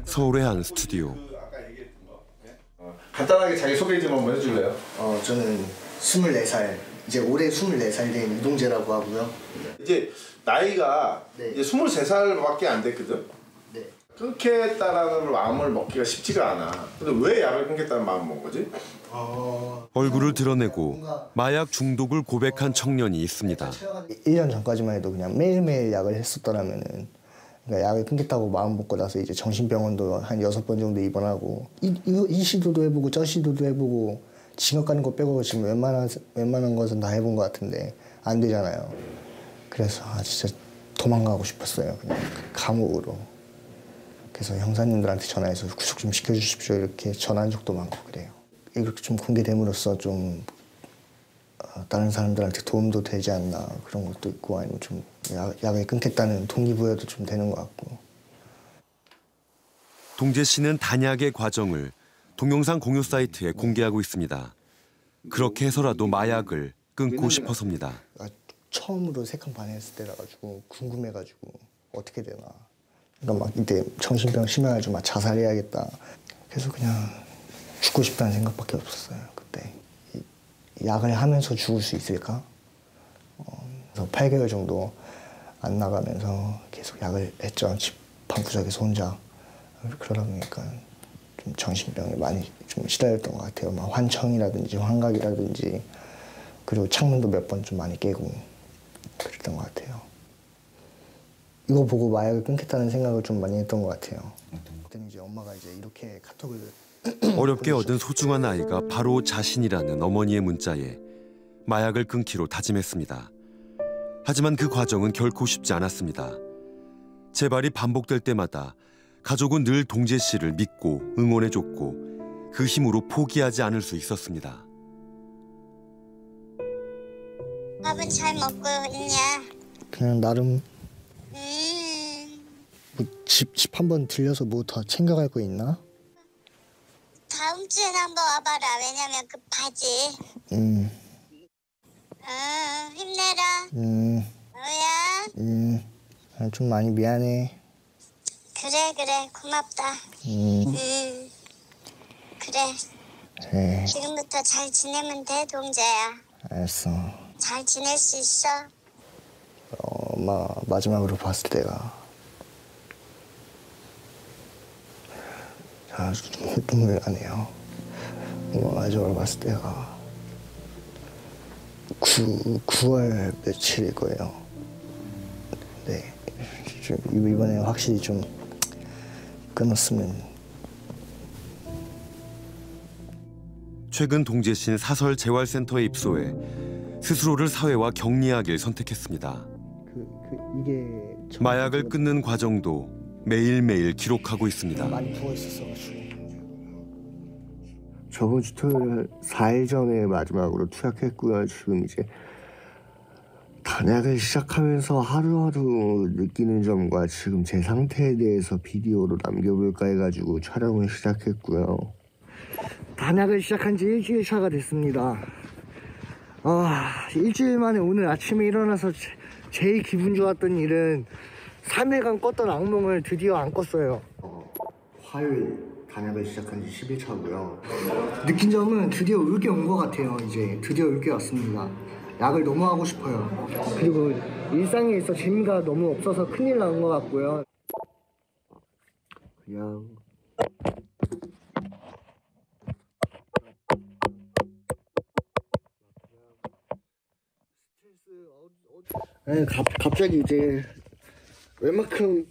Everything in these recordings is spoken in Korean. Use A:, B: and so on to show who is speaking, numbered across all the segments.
A: 서울의 한 스튜디오.
B: 간단하게 자기 소개 좀 한번 해줄래요?
C: 저는 24살, 이제 올해 24살 된 이동재라고 하고요.
B: 이제 나이가
C: 네.
B: 이제 23살밖에 안 됐거든?
C: 네.
B: 끊겠다라는 마음을 먹기가 쉽지가 않아. 근데 왜 약을 끊겠다는 마음을 먹은 거지?
A: 얼굴을 드러내고 마약 중독을 고백한 청년이 있습니다.
C: 1년 전까지만 해도 그냥 매일매일 약을 했었더라면은, 그러니까 약을 끊겠다고 마음 먹고 나서 이제 정신병원도 한 6번 정도 입원하고 이 시도도 해보고 저 시도도 해보고 징역 가는 거 빼고 지금 웬만한 것은 다 해본 것 같은데 안 되잖아요. 그래서 진짜 도망가고 싶었어요. 그냥 감옥으로. 그래서 형사님들한테 전화해서 구속 좀 시켜주십시오 이렇게 전화한 적도 많고 그래요. 이렇게 좀 공개됨으로써 좀 다른 사람들한테 도움도 되지 않나 그런 것도 있고, 아니면 좀 약을 끊겠다는 동기부여도 좀 되는 것 같고.
A: 동재 씨는 단약의 과정을 동영상 공유 사이트에 공개하고 있습니다. 그렇게 해서라도 마약을 끊고 싶어서입니다.
C: 처음으로 세칸 반했을 때라 가지고 궁금해가지고 어떻게 되나. 그러니까 막 이때 정신병 심해가지고 막 자살해야겠다. 그래서 그냥 죽고 싶다는 생각밖에 없었어요 그때. 약을 하면서 죽을 수 있을까? 그래서 8개월 정도 안 나가면서 계속 약을 했죠. 집 방구석에서 혼자. 그러다 보니까 좀 정신병에 많이 좀 시달렸던 것 같아요. 막 환청이라든지 환각이라든지, 그리고 창문도 몇 번 좀 많이 깨고 그랬던 것 같아요. 이거 보고 마약을 끊겠다는 생각을 좀 많이 했던 것 같아요. 그때는 이제 엄마가 이제 이렇게 카톡을
A: 어렵게 얻은 소중한 아이가 바로 자신이라는 어머니의 문자에 마약을 끊기로 다짐했습니다. 하지만 그 과정은 결코 쉽지 않았습니다. 재발이 반복될 때마다 가족은 늘 동재 씨를 믿고 응원해줬고 그 힘으로 포기하지 않을 수 있었습니다.
D: 밥은 잘 먹고 있냐?
C: 그냥 나름 뭐 집 한번 들려서 뭐 더 챙겨갈 거 있나?
D: 다음 주에 한번 와봐라. 왜냐면 급하지. 힘내라. 뭐야?
C: 좀 많이 미안해.
D: 그래 고맙다. 그래.
C: 네.
D: 지금부터 잘 지내면 돼 동재야.
C: 알았어.
D: 잘 지낼 수 있어.
C: 엄마 마지막으로 봤을 때가 아주 눈물 나네요. 엄마 마지막으로 봤을 때가 9월 며칠일 거예요. 네. 좀 이번에 확실히 좀 끊었으면.
A: 최근 동재 씨는 사설 재활센터에 입소해 스스로를 사회와 격리하길 선택했습니다.
C: 이게
A: 마약을 끊는 과정도 매일매일 기록하고 있습니다.
C: 많이 부어 있었어가지고.
E: 저번 주 토요일 4일 전에 마지막으로 투약했고요. 지금 이제 단약을 시작하면서 하루하루 느끼는 점과 지금 제 상태에 대해서 비디오로 남겨볼까 해가지고 촬영을 시작했고요. 단약을 시작한 지 일주일 차가 됐습니다. 일주일 만에 오늘 아침에 일어나서 제일 기분 좋았던 일은 3일간 꿨던 악몽을 드디어 안 꿨어요. 화요일 단약을 시작한 지 10일 차고요. 느낀 점은 드디어 올 게 온 것 같아요. 이제 드디어 올 게 왔습니다. 약을 너무 하고 싶어요. 그리고 일상에 있어 재미가 너무 없어서 큰일 난 것 같고요. 그냥 갑자기 이제 웬만큼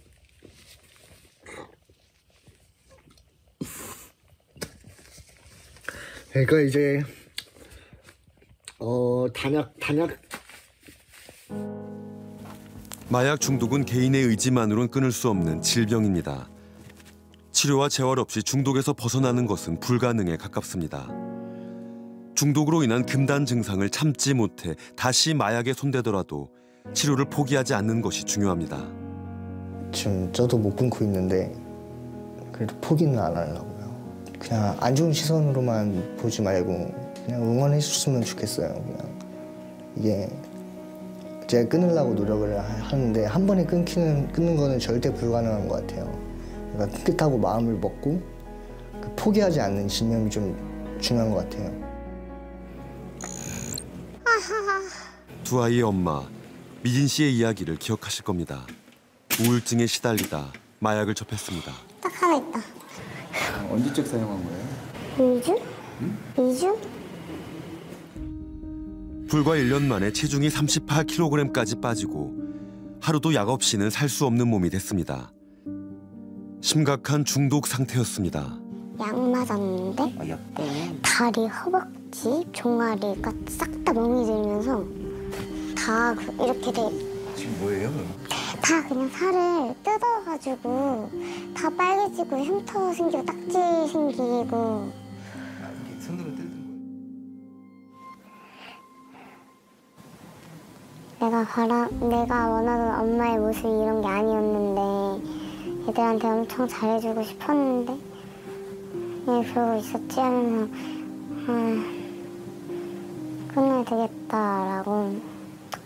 E: 그러니까 이제 단약
A: 마약 중독은 개인의 의지만으론 끊을 수 없는 질병입니다. 치료와 재활 없이 중독에서 벗어나는 것은 불가능에 가깝습니다. 중독으로 인한 금단 증상을 참지 못해 다시 마약에 손대더라도 치료를 포기하지 않는 것이 중요합니다.
C: 지금 저도 못 끊고 있는데 그래도 포기는 안 하려고요. 그냥 안 좋은 시선으로만 보지 말고 그냥 응원해 줬으면 좋겠어요. 그냥 이게 제가 끊으려고 노력을 하는데 한 번에 끊는 거는 절대 불가능한 것 같아요. 그러니까 뜻하고 마음을 먹고 그 포기하지 않는 신념이 좀 중요한 것 같아요.
A: 두 아이의 엄마 미진 씨의 이야기를 기억하실 겁니다. 우울증에 시달리다 마약을 접했습니다.
D: 딱 하나 있다.
F: 언제적 사용한 거예요?
D: 2주? 응? 2주?
A: 불과 1년 만에 체중이 38kg까지 빠지고 하루도 약 없이는 살 수 없는 몸이 됐습니다. 심각한 중독 상태였습니다.
D: 약 맞았는데
F: 약 때문에?
D: 다리, 허벅지, 종아리가 싹 다 멍이 들면서 다 이렇게 돼.
F: 지금 뭐예요?
D: 다 그냥 살을 뜯어가지고 다 빨개지고 흉터 생기고 딱지 생기고.
F: 이게 손으로 뜯은 거예요?
D: 내가 원하던 엄마의 모습이 이런 게 아니었는데 애들한테 엄청 잘해주고 싶었는데 왜 그러고 있었지 하면서 끝내야 되겠다라고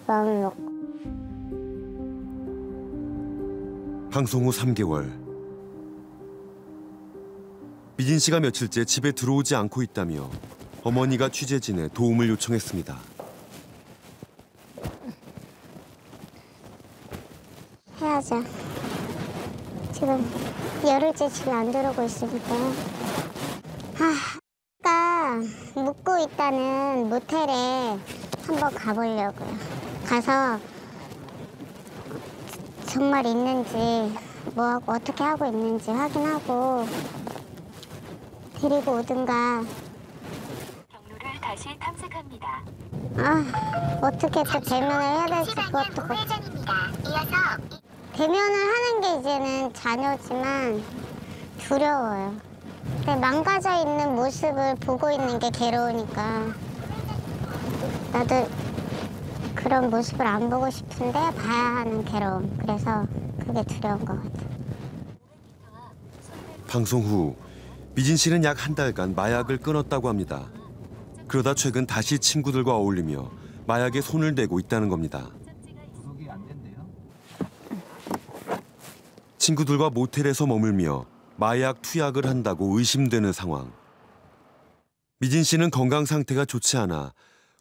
D: 마음을 먹고.
A: 방송 후 3개월. 미진 씨가 며칠째 집에 들어오지 않고 있다며 어머니가 취재진에 도움을 요청했습니다.
D: 해야죠. 지금 열흘째 집에 안 들어오고 있으니까. 아까 묵고 있다는 모텔에 한번 가보려고요. 가서 정말 있는지 뭐하고 어떻게 하고 있는지 확인하고 데리고 오든가.
G: 경로를 다시 탐색합니다.
D: 어떻게 또 대면을 해야 될지 그것도 대면을 하는 게 이제는 자녀지만 두려워요. 근데 망가져 있는 모습을 보고 있는 게 괴로우니까 나도 그런 모습을 안 보고 싶은데 봐야 하는 괴로움. 그래서 그게 두려운 것 같아요.
A: 방송 후 미진 씨는 약 한 달간 마약을 끊었다고 합니다. 그러다 최근 다시 친구들과 어울리며 마약에 손을 대고 있다는 겁니다.
F: 구속이 안 된대요?
A: 친구들과 모텔에서 머물며 마약 투약을 한다고 의심되는 상황. 미진 씨는 건강 상태가 좋지 않아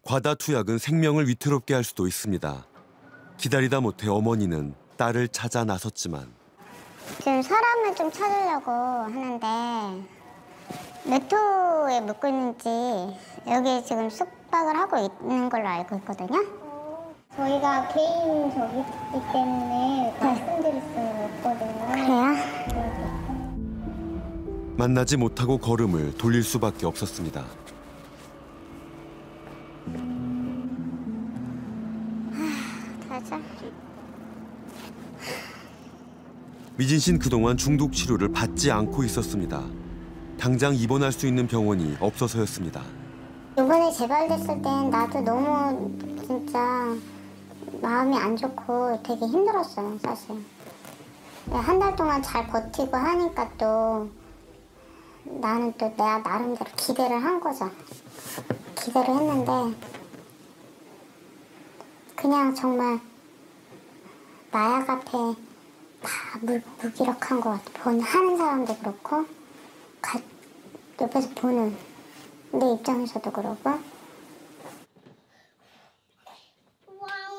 A: 과다 투약은 생명을 위태롭게 할 수도 있습니다. 기다리다 못해 어머니는 딸을 찾아 나섰지만
D: 지금 사람을 좀 찾으려고 하는데 몇 호에 묵고 있는지 여기 지금 숙박을 하고 있는 걸로 알고 있거든요. 저희가 개인 저기이기 때문에 말씀드릴 수는 없거든요. 그래요?
A: 만나지 못하고 걸음을 돌릴 수밖에 없었습니다.
D: 가자.
A: 미진 씨는 그동안 중독 치료를 받지 않고 있었습니다. 당장 입원할 수 있는 병원이 없어서였습니다.
D: 이번에 재발됐을 땐 나도 너무 진짜 마음이 안 좋고 되게 힘들었어요, 사실. 한 달 동안 잘 버티고 하니까 또 나는 또 내가 나름대로 기대를 한 거죠. 기대를 했는데 그냥 정말 마약 앞에 다 무기력한 것 같아. 하는 사람도 그렇고 옆에서 보는 내 입장에서도 그러고.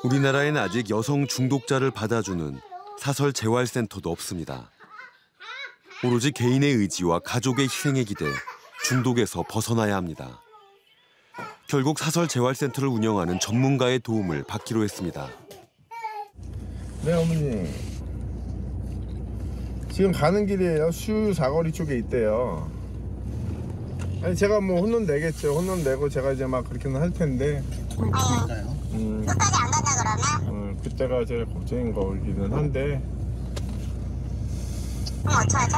A: 우리나라엔 아직 여성 중독자를 받아주는 사설 재활센터도 없습니다. 오로지 개인의 의지와 가족의 희생에 기대 중독에서 벗어나야 합니다. 결국 사설 재활센터를 운영하는 전문가의 도움을 받기로 했습니다.
B: 네, 어머니. 지금 가는 길이에요. 수유 사거리 쪽에 있대요. 아니 제가 뭐 혼론 내겠죠. 혼론 내고 제가 이제 막 그렇게는 할 텐데.
F: 그러니까요.
D: 끝까지 안 간다 그러면?
B: 그때가 제일 걱정인 거기는 한데.
D: 그럼 어떡하죠?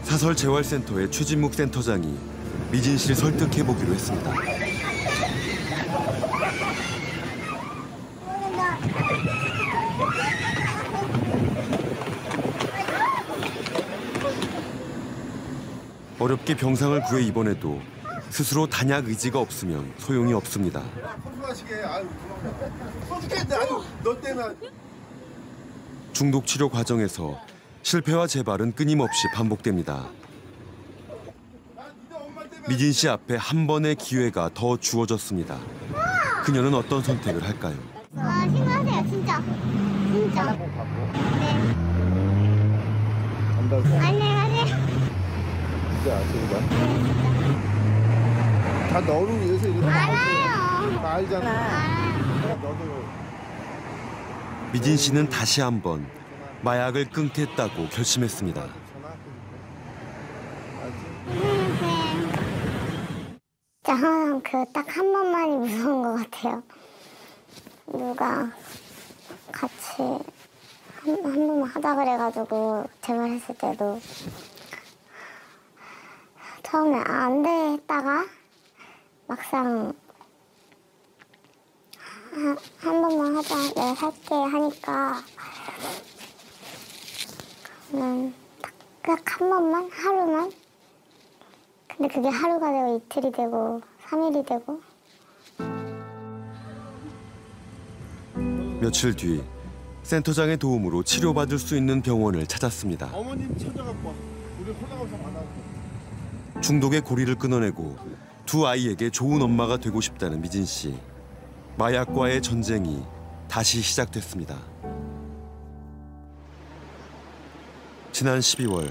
A: 사설 재활센터의 최진묵 센터장이 미진 씨를 설득해보기로 했습니다. 어렵게 병상을 구해 입원해도 스스로 단약 의지가 없으면 소용이 없습니다. 중독 치료 과정에서 실패와 재발은 끊임없이 반복됩니다. 미진 씨 앞에 한 번의 기회가 더 주어졌습니다. 그녀는 어떤 선택을 할까요?
D: 신고하세요, 진짜. 진짜. 네. 안녕하세요.
B: 진짜 아시는가? 다 너를 위해서 이렇게
D: 알아요.
B: 다 알잖아.
D: 알아요.
B: 너도
A: 미진 씨는 다시 한번 마약을 끊겠다고 결심했습니다.
D: 진짜 항상 그 딱 한 번만이 무서운 것 같아요. 누가 같이 한 번만 하자 그래가지고 재발했을 때도 처음에 안 돼 했다가 막상 한 번만 하자 내가 살게 하니까 그냥 딱 한 번만 하루만 근데 그게 하루가 되고 이틀이 되고 3일이 되고
A: 며칠 뒤 센터장의 도움으로 치료받을 수 있는 병원을 찾았습니다.
B: 어머님 찾아갖고 와. 우리 홀라가서 만나.
A: 중독의 고리를 끊어내고 두 아이에게 좋은 엄마가 되고 싶다는 미진 씨. 마약과의 전쟁이 다시 시작됐습니다. 지난 12월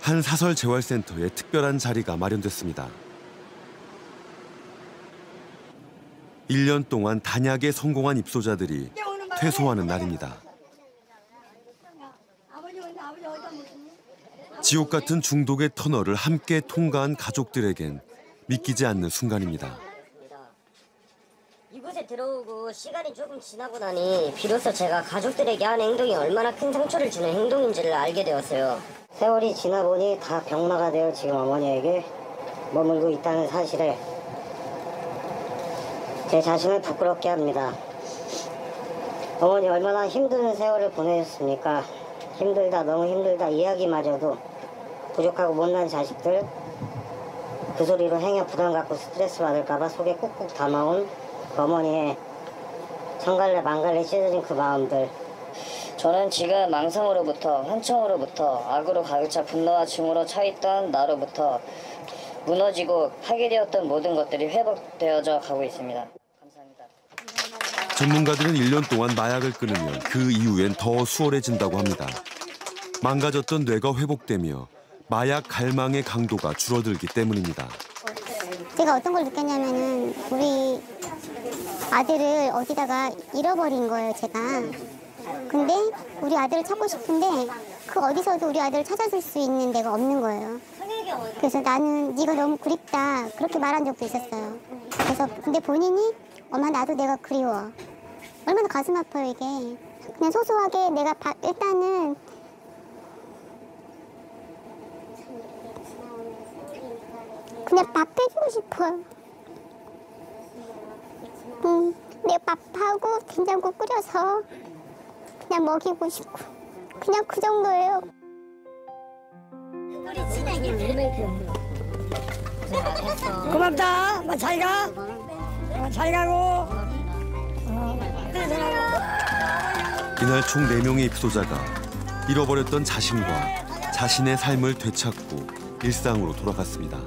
A: 한 사설 재활센터에 특별한 자리가 마련됐습니다. 1년 동안 단약에 성공한 입소자들이 퇴소하는 날입니다. 지옥 같은 중독의 터널을 함께 통과한 가족들에겐 믿기지 않는 순간입니다.
H: 이곳에 들어오고 시간이 조금 지나고 나니 비로소 제가 가족들에게 한 행동이 얼마나 큰 상처를 주는 행동인지를 알게 되었어요. 세월이 지나 보니 다 병마가 되어 지금 어머니에게 머물고 있다는 사실에 제 자신을 부끄럽게 합니다. 어머니 얼마나 힘든 세월을 보내셨습니까? 힘들다 너무 힘들다 이야기마저도 부족하고 못난 자식들 그 소리로 행여 부담 갖고 스트레스 받을까 봐 속에 꾹꾹 담아온 어머니의 성갈래 망갈래 찢어진 그 마음들. 저는 지금 망성으로부터 환청으로부터 악으로 가득 차 분노와 증오로 차있던 나로부터 무너지고 파괴되었던 모든 것들이 회복되어져 가고 있습니다. 감사합니다.
A: 전문가들은 1년 동안 마약을 끊으면 그 이후엔 더 수월해진다고 합니다. 망가졌던 뇌가 회복되며 마약 갈망의 강도가 줄어들기 때문입니다.
D: 제가 어떤 걸 느꼈냐면은 우리 아들을 어디다가 잃어버린 거예요, 제가. 근데 우리 아들을 찾고 싶은데 그 어디서도 우리 아들을 찾아줄 수 있는 데가 없는 거예요. 그래서 나는 네가 너무 그립다 그렇게 말한 적도 있었어요. 그래서 근데 본인이 엄마 나도 내가 그리워. 얼마나 가슴 아파요 이게. 그냥 소소하게 내가 일단은 그냥 밥 해주고 싶어요. 내 밥하고 된장국 끓여서 그냥 먹이고 싶고 그냥 그 정도예요.
I: 고맙다. 잘 가. 잘 가고.
A: 이날 총 4명의 입소자가 잃어버렸던 자신과 자신의 삶을 되찾고 일상으로 돌아갔습니다.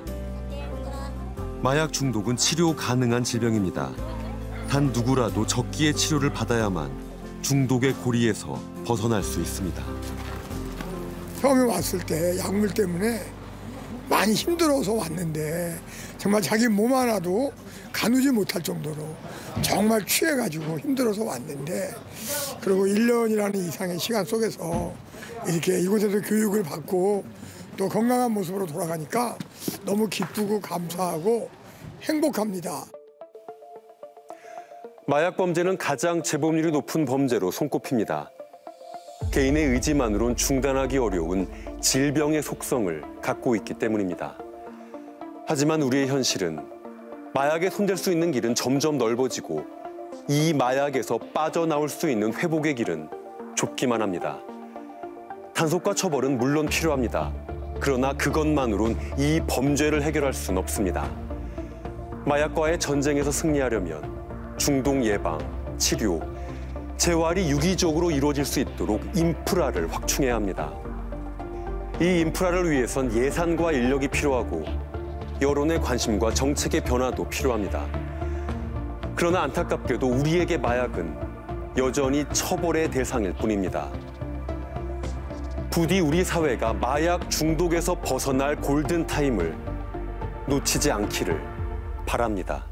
A: 마약 중독은 치료 가능한 질병입니다. 단 누구라도 적기에 치료를 받아야만 중독의 고리에서 벗어날 수 있습니다.
I: 처음에 왔을 때 약물 때문에 많이 힘들어서 왔는데 정말 자기 몸 하나도 가누지 못할 정도로 정말 취해가지고 힘들어서 왔는데 그리고 1년이라는 이상의 시간 속에서 이렇게 이곳에서 교육을 받고 또 건강한 모습으로 돌아가니까 너무 기쁘고 감사하고 행복합니다.
A: 마약 범죄는 가장 재범률이 높은 범죄로 손꼽힙니다. 개인의 의지만으론 중단하기 어려운 질병의 속성을 갖고 있기 때문입니다. 하지만 우리의 현실은 마약에 손댈 수 있는 길은 점점 넓어지고 이 마약에서 빠져나올 수 있는 회복의 길은 좁기만 합니다. 단속과 처벌은 물론 필요합니다. 그러나 그것만으론 이 범죄를 해결할 수는 없습니다. 마약과의 전쟁에서 승리하려면 중독 예방, 치료, 재활이 유기적으로 이루어질 수 있도록 인프라를 확충해야 합니다. 이 인프라를 위해선 예산과 인력이 필요하고 여론의 관심과 정책의 변화도 필요합니다. 그러나 안타깝게도 우리에게 마약은 여전히 처벌의 대상일 뿐입니다. 부디 우리 사회가 마약 중독에서 벗어날 골든타임을 놓치지 않기를 바랍니다.